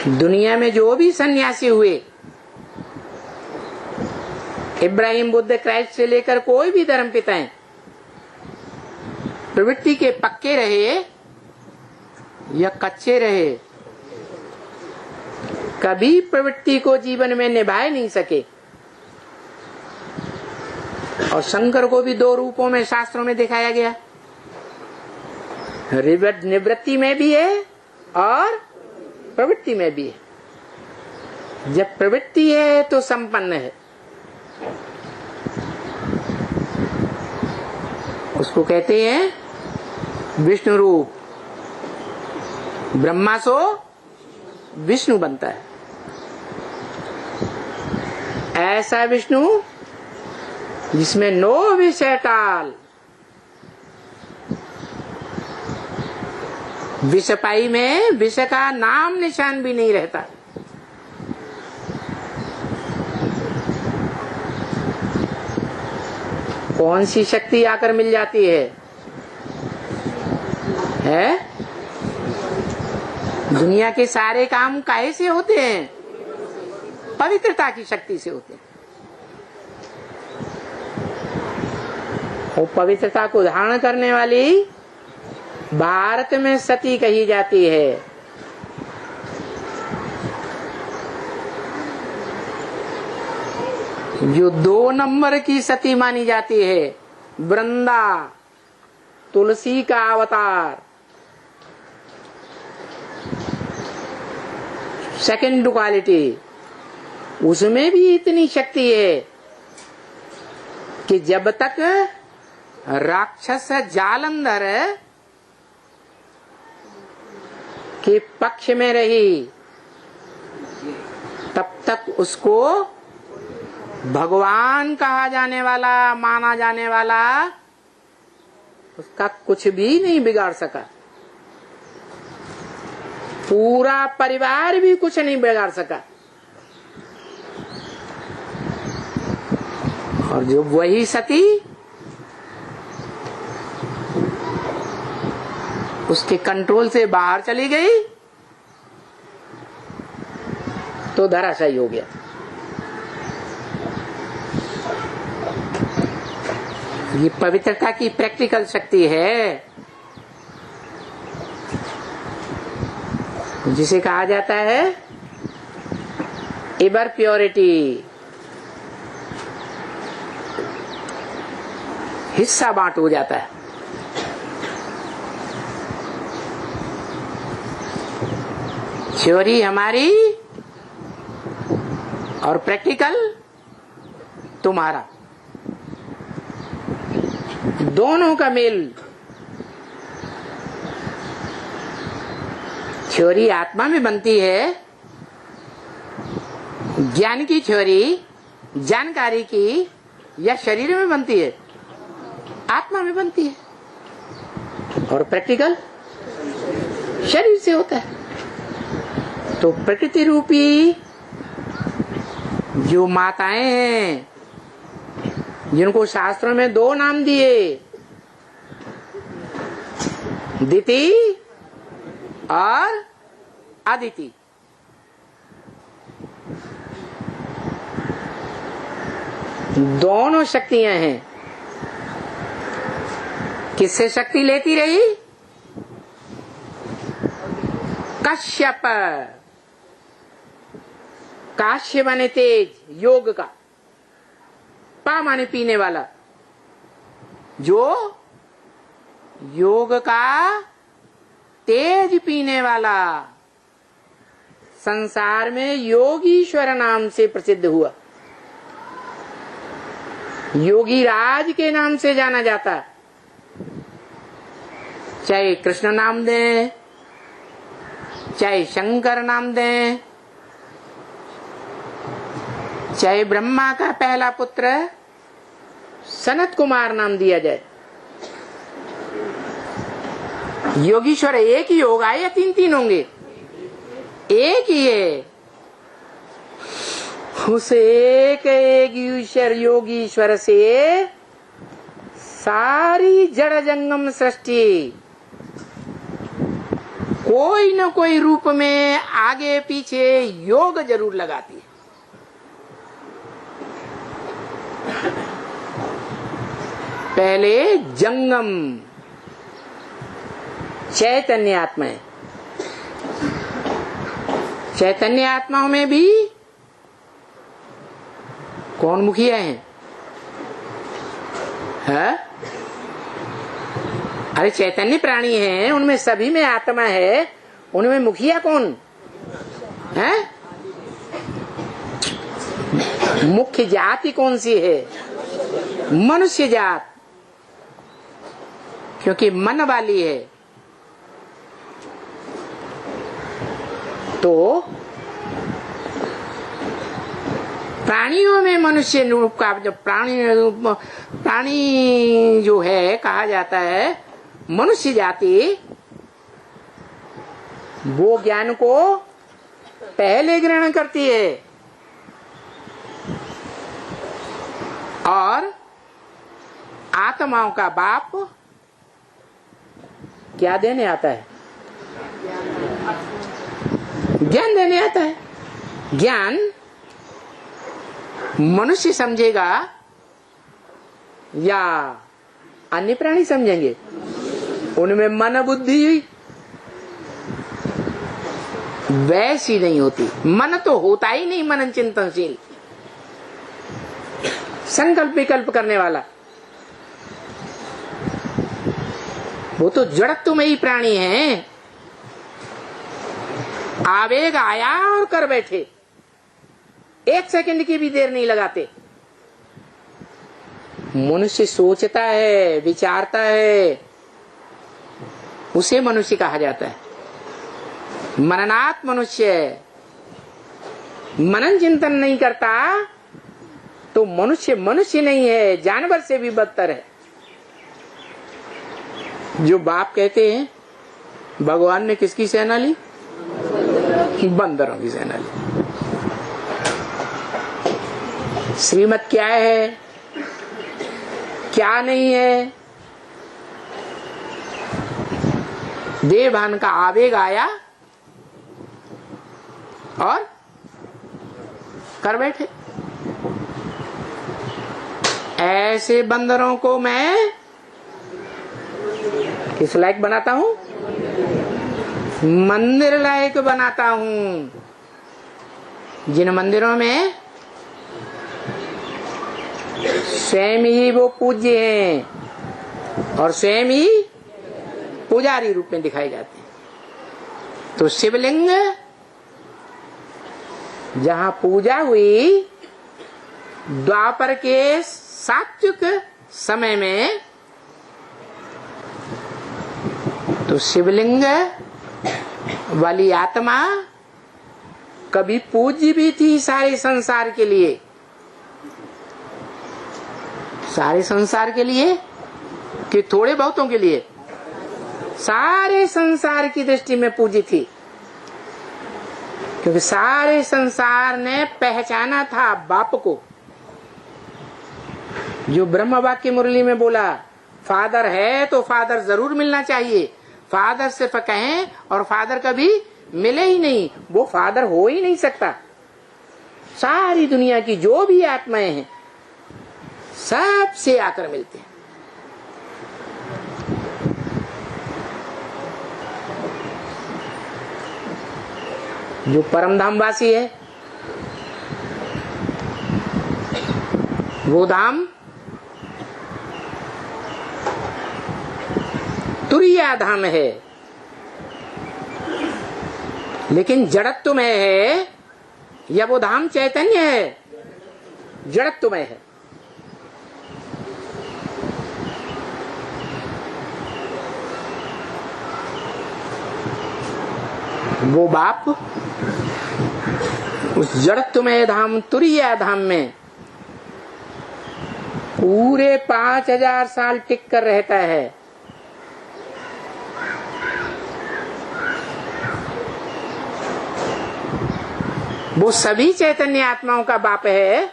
दुनिया में जो भी सन्यासी हुए, इब्राहिम, बुद्ध, क्राइस्ट से लेकर कोई भी धर्म पिताएं, प्रवृत्ति के पक्के रहे या कच्चे रहे, कभी प्रवृत्ति को जीवन में निभाए नहीं सके। और शंकर को भी दो रूपों में शास्त्रों में दिखाया गया, निवृत्ति में भी है और प्रवृत्ति में भी है। जब प्रवृत्ति है तो संपन्न है, उसको कहते हैं विष्णु रूप। ब्रह्मा सो विष्णु बनता है। ऐसा विष्णु जिसमें नो विषय टाल, विषपाई में विष का नाम निशान भी नहीं रहता। कौन सी शक्ति आकर मिल जाती है? दुनिया के सारे काम काहे से होते हैं? पवित्रता की शक्ति से होते हैं। वो पवित्रता को धारण करने वाली भारत में सती कही जाती है। जो 2 नंबर की सती मानी जाती है, वृंदा, तुलसी का अवतार, सेकंड क्वालिटी, उसमें भी इतनी शक्ति है कि जब तक राक्षस जालंधर के पक्ष में रही तब तक उसको भगवान कहा जाने वाला, माना जाने वाला, उसका कुछ भी नहीं बिगाड़ सका। पूरा परिवार भी कुछ नहीं बिगाड़ सका। और जो वही सती उसके कंट्रोल से बाहर चली गई तो धराशायी हो गया। ये पवित्रता की प्रैक्टिकल शक्ति है, जिसे कहा जाता है इवर प्योरिटी। हिस्सा बांट हो जाता है। थ्योरी हमारी और प्रैक्टिकल तुम्हारा, दोनों का मेल। थ्योरी आत्मा में बनती है, ज्ञान की थ्योरी जानकारी की या शरीर में बनती है? आत्मा में बनती है। और प्रैक्टिकल शरीर से होता है। तो प्रकृति रूपी जो माताएं हैं, जिनको शास्त्रों में 2 नाम दिए, दिति और अदिति, दोनों शक्तियां हैं। किससे शक्ति लेती रही? कश्यप। काश्य माने तेज, योग का, पा माने पीने वाला, जो योग का तेज पीने वाला संसार में योगीश्वर नाम से प्रसिद्ध हुआ। योगी राज के नाम से जाना जाता। चाहे कृष्ण नाम दें, चाहे शंकर नाम दें, चाहे ब्रह्मा का पहला पुत्र सनत कुमार नाम दिया जाए, योगीश्वर एक ही होगा या 3 होंगे? एक ही है। उस एक ईश्वर योगीश्वर से सारी जड़ जंगम सृष्टि कोई न कोई रूप में आगे पीछे योग जरूर लगाती है। पहले जंगम चैतन्य आत्मा है। चैतन्य आत्माओं में भी कौन मुखिया हैं? है? अरे चैतन्य प्राणी हैं, उनमें सभी में आत्मा है, उनमें मुखिया कौन है? मुख्य जाति कौन सी है? मनुष्य जात, क्योंकि मन वाली है। तो प्राणियों में मनुष्य रूप का जब प्राणी जो है कहा जाता है मनुष्य जाति, वो ज्ञान को पहले ग्रहण करती है और आत्माओं का बाप क्या देने आता है? ज्ञान देने आता है। ज्ञान मनुष्य समझेगा या अन्य प्राणी समझेंगे? उनमें मन बुद्धि वैसी नहीं होती। मन तो होता ही नहीं मनन चिंतनशील, संकल्प विकल्प करने वाला। वो तो जड़त्व में ही प्राणी है। आवेग आया और कर बैठे, एक सेकंड की भी देर नहीं लगाते। मनुष्य सोचता है, विचारता है, उसे मनुष्य कहा जाता है। मननात् मनुष्य। मनन चिंतन नहीं करता तो मनुष्य मनुष्य नहीं है, जानवर से भी बदतर है। जो बाप कहते हैं भगवान ने किसकी सेना ली? बंदरों की सेना ली। श्रीमत क्या है, क्या नहीं है, देह भान का आवेग आया और कर बैठे। ऐसे बंदरों को मैं किस लायक बनाता हूं? मंदिर लायक बनाता हूं। जिन मंदिरों में स्वयं ही वो पूज्य हैं और स्वयं ही पुजारी रूप में दिखाए जाते हैं। तो शिवलिंग जहां पूजा हुई द्वापर के सात्विक समय में, तो शिवलिंग वाली आत्मा कभी पूज्य भी थी सारे संसार के लिए। सारे संसार के लिए कि थोड़े बहुतों के लिए? सारे संसार की दृष्टि में पूजी थी, क्योंकि सारे संसार ने पहचाना था बाप को। जो ब्रह्म वाक्य मुरली में बोला, फादर है तो फादर जरूर मिलना चाहिए। फादर सिर्फ कहें और फादर कभी मिले ही नहीं, वो फादर हो ही नहीं सकता। सारी दुनिया की जो भी आत्माएं हैं सबसे आकर मिलते हैं। जो परमधाम वासी है वो धाम तुरिया धाम है, लेकिन जड़त्व में है या वो धाम चैतन्य है? जड़त्व में है। वो बाप उस जड़त्वमय धाम तुरिया धाम में पूरे 5000 साल टिक कर रहता है। वो सभी चैतन्य आत्माओं का बाप है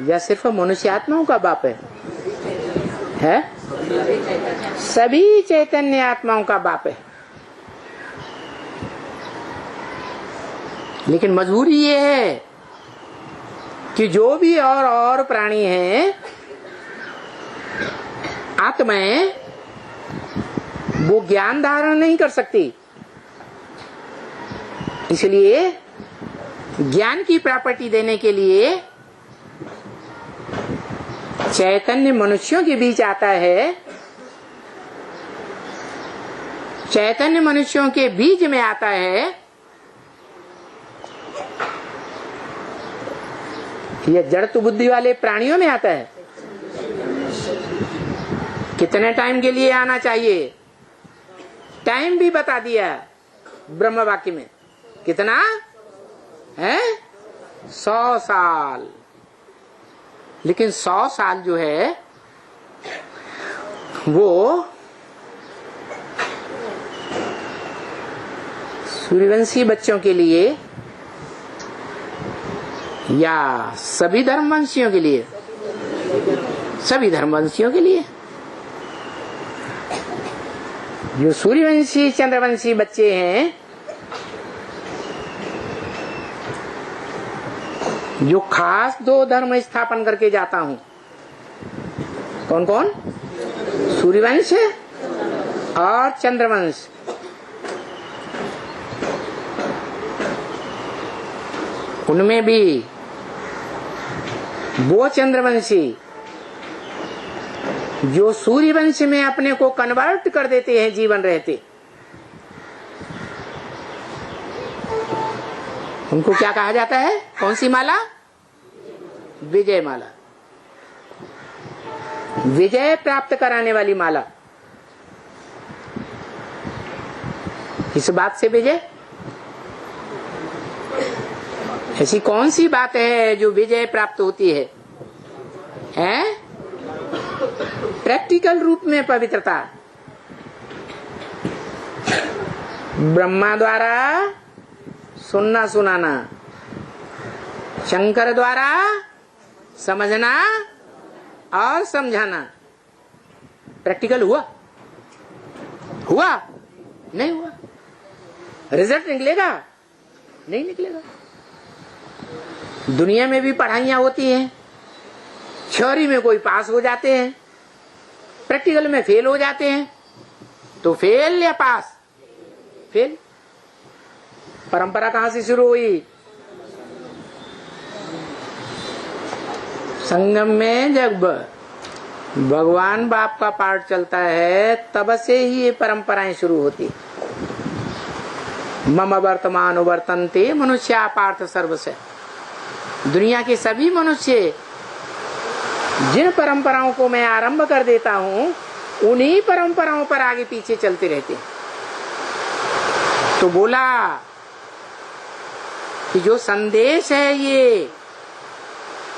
या सिर्फ मनुष्य आत्माओं का बाप है? सभी चैतन्य आत्माओं का बाप है। लेकिन मजबूरी ये है कि जो भी और प्राणी हैं, आत्माएं, वो ज्ञान धारण नहीं कर सकती। इसलिए ज्ञान की प्रॉपर्टी देने के लिए चैतन्य मनुष्यों के बीच आता है। चैतन्य मनुष्यों के बीज में आता है। यह जड़ बुद्धि वाले प्राणियों में आता है। कितने टाइम के लिए आना चाहिए, टाइम भी बता दिया ब्रह्म वाक्य में। कितना है? 100 साल। लेकिन 100 साल जो है वो सूर्यवंशी बच्चों के लिए या सभी धर्मवंशियों के लिए? सभी धर्मवंशियों के लिए। जो सूर्यवंशी चंद्रवंशी बच्चे हैं, जो खास 2 धर्म स्थापन करके जाता हूं। कौन कौन? सूर्यवंश और चंद्रवंश। उनमें भी वो चंद्रवंशी जो सूर्यवंश में अपने को कन्वर्ट कर देते हैं जीवन रहते, उनको क्या कहा जाता है? कौन सी माला? विजय माला। विजय प्राप्त कराने वाली माला। इस बात से विजय? ऐसी कौन सी बात है जो विजय प्राप्त होती है? हैं? प्रैक्टिकल रूप में पवित्रता। ब्रह्मा द्वारा सुनना सुनाना, शंकर द्वारा समझना और समझाना। प्रैक्टिकल हुआ? हुआ? नहीं हुआ। रिजल्ट निकलेगा? नहीं निकलेगा। दुनिया में भी पढ़ाइयां होती हैं, थ्योरी में कोई पास हो जाते हैं, प्रैक्टिकल में फेल हो जाते हैं। तो फेल या पास? फेल। परंपरा कहां से शुरू हुई? संगम में जब भगवान बाप का पाठ चलता है, तब से ही ये परंपराएं शुरू होती। मम वर्तमान वर्तन्ते मनुष्या पार्थ सर्वस्य। दुनिया के सभी मनुष्य जिन परंपराओं को मैं आरंभ कर देता हूं, उन्हीं परंपराओं पर आगे पीछे चलते रहते। तो बोला कि जो संदेश है ये,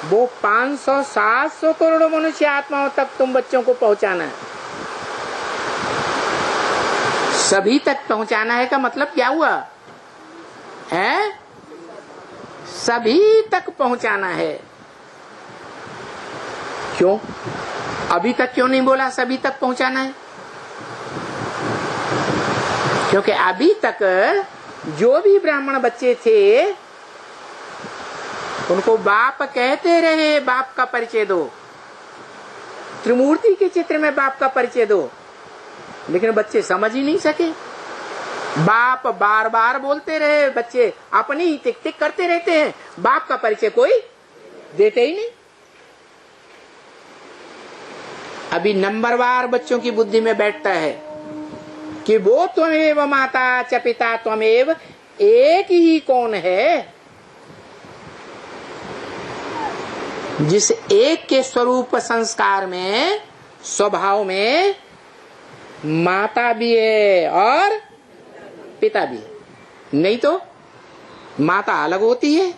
वो 500-700 करोड़ मनुष्य आत्माओं तक तुम बच्चों को पहुंचाना है। सभी तक पहुंचाना है का मतलब क्या हुआ है? सभी तक पहुंचाना है। क्यों? अभी तक क्यों नहीं बोला सभी तक पहुंचाना है? क्योंकि अभी तक जो भी ब्राह्मण बच्चे थे, उनको बाप कहते रहे बाप का परिचय दो, त्रिमूर्ति के चित्र में बाप का परिचय दो, लेकिन बच्चे समझ ही नहीं सके। बाप बार बार बोलते रहे, बच्चे अपनी ही टिक टिक करते रहते हैं, बाप का परिचय कोई देते ही नहीं। अभी नंबरवार बच्चों की बुद्धि में बैठता है कि वो त्वमेव माता च पिता त्वमेव, एक ही कौन है? जिस एक के स्वरूप संस्कार में, स्वभाव में माता भी है और पिता भी है। नहीं तो माता अलग होती है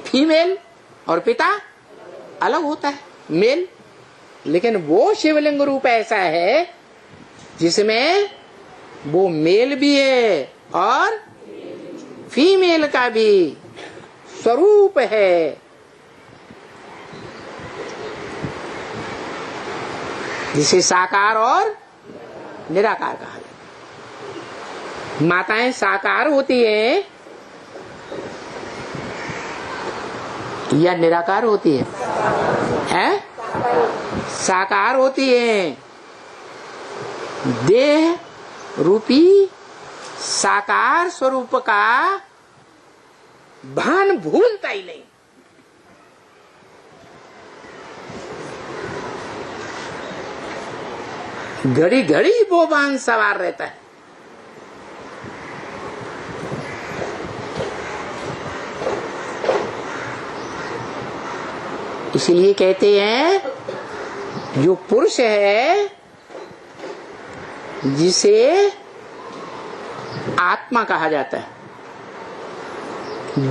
फीमेल, और पिता अलग होता है मेल। लेकिन वो शिवलिंग रूप ऐसा है जिसमें वो मेल भी है और फीमेल का भी स्वरूप है। जिसे साकार और निराकार कहा जाता है। माताएं साकार होती हैं या निराकार होती है? हैं? साकार होती है। देह रूपी साकार स्वरूप का भान भूलता ही नहीं। घड़ी घड़ी वो भान सवार रहता है। इसलिए कहते हैं जो पुरुष है जिसे आत्मा कहा जाता है,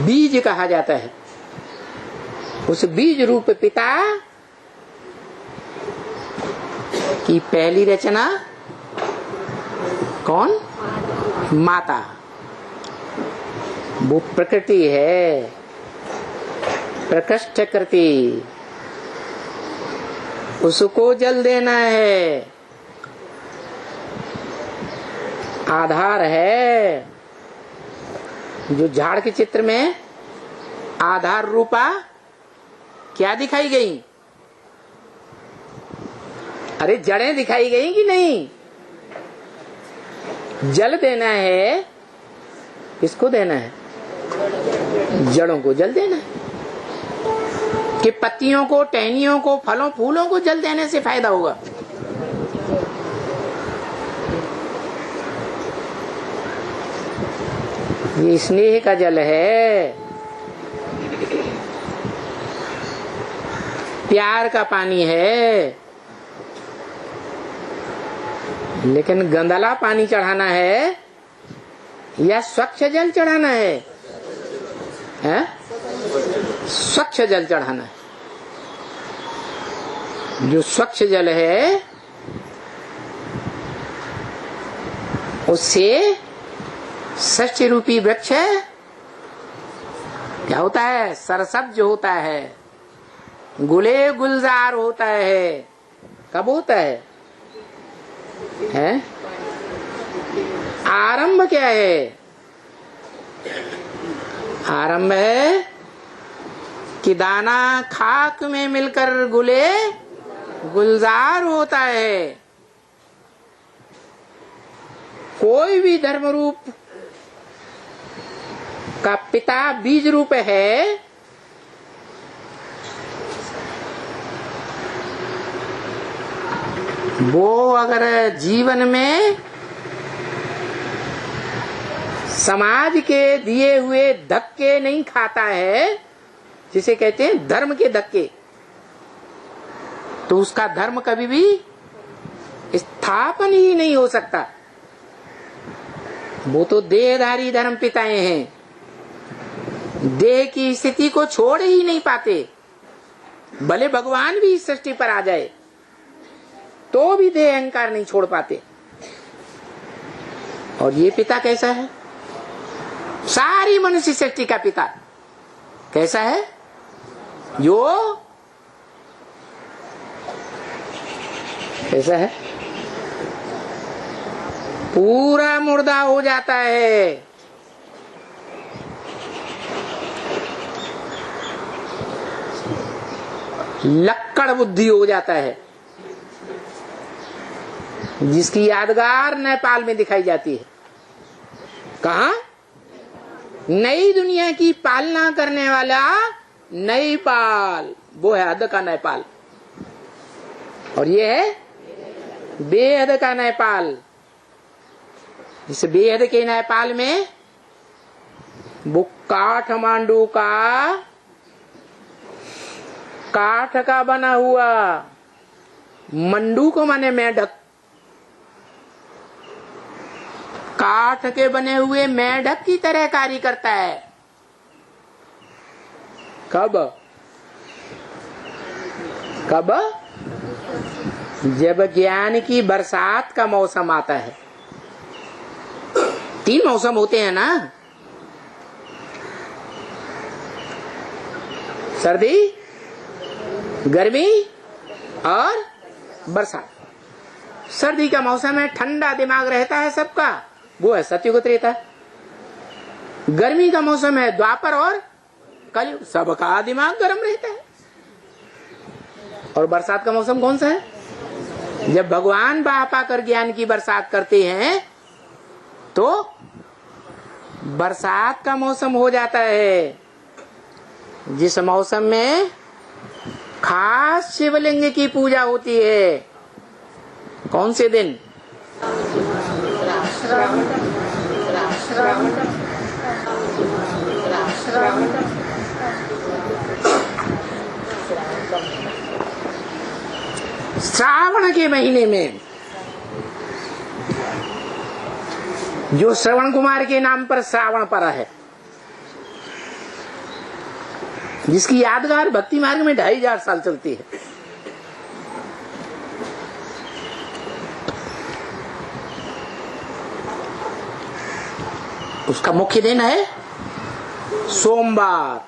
बीज कहा जाता है, उस बीज रूप पिता की पहली रचना कौन? माता। वो प्रकृति है, प्रकृष्ट कृति, उसको जल देना है, आधार है। जो झाड़ के चित्र में आधार रूपा क्या दिखाई गई? अरे जड़ें दिखाई गई कि नहीं? जल देना है, किसको देना है? जड़ों को जल देना है। कि पत्तियों को, टहनियों को, फलों फूलों को जल देने से फायदा होगा? ये स्नेह का जल है, प्यार का पानी है। लेकिन गंदला पानी चढ़ाना है या स्वच्छ जल चढ़ाना है? हैं? स्वच्छ जल चढ़ाना है। जो स्वच्छ जल है उससे षष्ठी रूपी वृक्ष क्या होता है? सरसब्ज होता है, गुले गुलजार होता है। कब होता है? आरंभ क्या है? आरंभ है कि दाना खाक में मिलकर गुले गुलजार होता है। कोई भी धर्म रूप का पिता बीज रूप है, वो अगर जीवन में समाज के दिए हुए धक्के नहीं खाता है, जिसे कहते हैं धर्म के धक्के, तो उसका धर्म कभी भी स्थापन ही नहीं हो सकता। वो तो देहधारी धर्म पिताएं हैं, देह की स्थिति को छोड़ ही नहीं पाते। भले भगवान भी इस सृष्टि पर आ जाए तो भी देह अहंकार नहीं छोड़ पाते। और ये पिता कैसा है? सारी मनुष्य सृष्टि का पिता कैसा है? जो कैसा है? पूरा मुर्दा हो जाता है, लक्कड़ बुद्धि हो जाता है, जिसकी यादगार नेपाल में दिखाई जाती है। कहा? नई दुनिया की पालना करने वाला नेपाल, वो है हद का नेपाल, और ये है बेहद का नेपाल। इस बेहद के नेपाल में वो काठमांडू का काठ का बना हुआ, मंडू को माने मेढक, काठ के बने हुए मेढक की तरह कार्य करता है। कब? कब? जब ज्ञान की बरसात का मौसम आता है। 3 मौसम होते हैं ना, सर्दी, गर्मी और बरसात। सर्दी का मौसम है, ठंडा दिमाग रहता है सबका, वो है सत्ययुग त्रेता। गर्मी का मौसम है, द्वापर और कलयुग, सबका दिमाग गर्म रहता है। और बरसात का मौसम कौन सा है? जब भगवान बाह पाकर ज्ञान की बरसात करते हैं तो बरसात का मौसम हो जाता है, जिस मौसम में खास शिवलिंग की पूजा होती है। कौन से दिन? श्रावण के महीने में, जो श्रवण कुमार के नाम पर श्रावण पड़ा है, जिसकी यादगार भक्ति मार्ग में 2500 साल चलती है। उसका मुख्य दिन है सोमवार,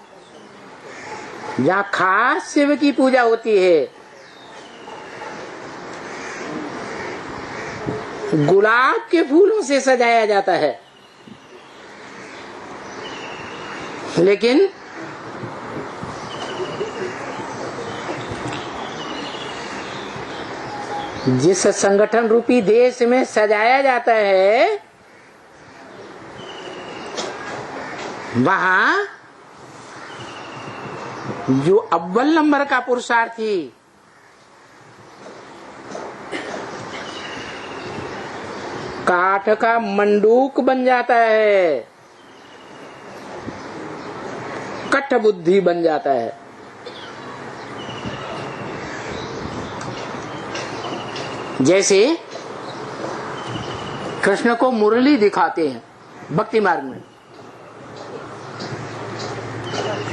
जहां खास शिव की पूजा होती है। गुलाब के फूलों से सजाया जाता है, लेकिन जिस संगठन रूपी देश में सजाया जाता है, वहां जो अव्वल नंबर का पुरुषार्थी काठ का मंडूक बन जाता है, कठ बुद्धि बन जाता है। जैसे कृष्ण को मुरली दिखाते हैं भक्ति मार्ग में,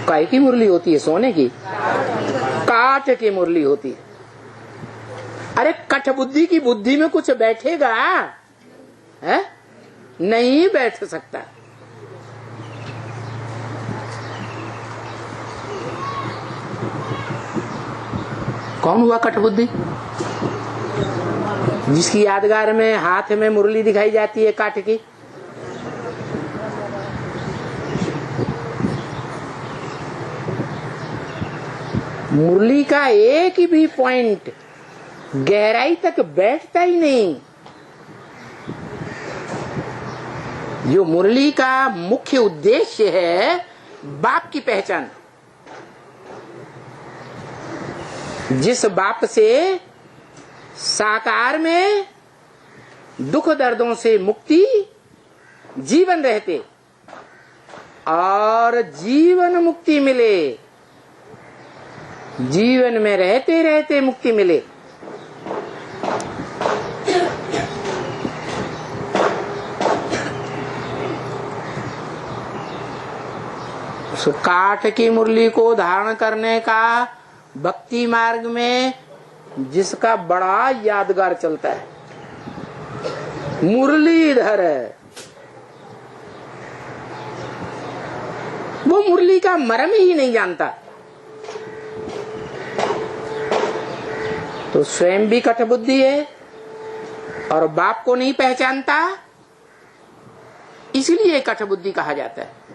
काय की मुरली होती है? सोने की, काठ की मुरली होती है। अरे कठ बुद्धि की बुद्धि में कुछ बैठेगा है? नहीं बैठ सकता। कौन हुआ कठ बुद्धि? जिसकी यादगार में हाथ में मुरली दिखाई जाती है काठ की। मुरली का एक भी पॉइंट गहराई तक बैठता ही नहीं। जो मुरली का मुख्य उद्देश्य है बाप की पहचान, जिस बाप से साकार में दुख दर्दों से मुक्ति, जीवन रहते और जीवन मुक्ति मिले, जीवन में रहते रहते मुक्ति मिले। उस काठ की मुरली को धारण करने का भक्ति मार्ग में जिसका बड़ा यादगार चलता है, मुरलीधर है। वो मुरली का मर्म ही नहीं जानता, तो स्वयं भी कठबुद्धि है और बाप को नहीं पहचानता, इसलिए कठबुद्धि कहा जाता है।